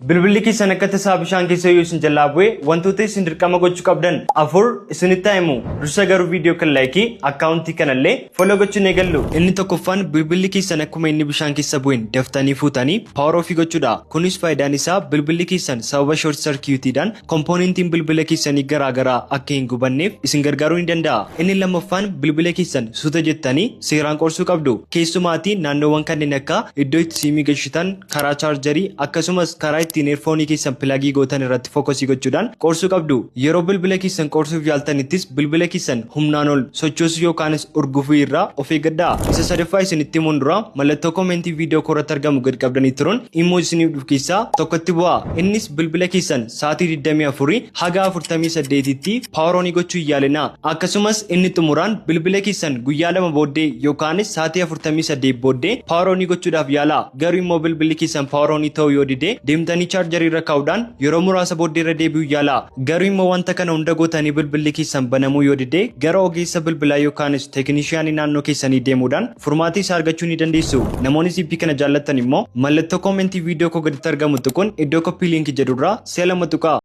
Bilbilli keessan akka tasaa bishaan keessa yoo isin jalaa bu'e wantoota isin dirqama gochuu qabdan afur isinitti himu. Dursa garuu viidiyoo kan laayikii akkaawuntii kanallee foloo gochuun eegallu. Inni tokkoffaan bilbilli keessan akkuma inni bishaan keessa bu'een daftanii fuutanii paawar ofii gochuudha. Kunis faayidaan isaa bilbilli keessan sababa short sarkiyutiidhaan kompoonentiin bilbila keessanii garaagaraa akka hin gubanneef isin gargaaruu ni danda'a. Inni lammaffaan bilbila keessan suuta jettanii seeraan qorsuu qabdu. Keessumaatii naannoowwan kanneen akka iddoo itti siimii galchitan karaa chaarjarii akkasumas karaa ittiin earfoonii keessan pilagii gootan irratti fookasii gochuudhaan qorsuu qabdu. Yeroo bilbila keessan qorsuuf yaaltanittis bilbila keessan humnaan ol sochoosuu yookaanis urgufuu irraa of eeggadhaa. Isa sadaffaa isinitti himuun dura mallattoo koomentii viidiyoo koorratti argamu gad qabdanii turuun immoo isiniif dhufu keessaa tokkotti bu'a. Innis bilbila keessan sa'aatii 24 haga 48tti paawar oonii gochuu yaalinaa. Akkasumas inni xumuraan bilbila keessan guyyaa 2 booddee yookaanis sa'aatii 48 booddee paawar oonii gochuudhaaf yaalaa. Garuu immoo bilbilli keessan paawar oonii ta'uu yoo dide deemtanii chaarjarii irra kaa'uudhaan yeroo muraasa booddee irra deebi'uu yaalaa. Garuu immoo wanta kana hunda gootanii bilbilli keessan banamuu yoo dide gara ogeessa bilbilaa yookaanis teeknishiyaanii naannoo keessanii deemuudhaan furmaata isaa argachuu ni dandeessu. Namoonni zippii kana jaallattan immoo mallattoo koomentii viidiyoo koo gaditti argamu tuquun iddoo koppii liinkii jedhurraa si'a 2 tuqaa.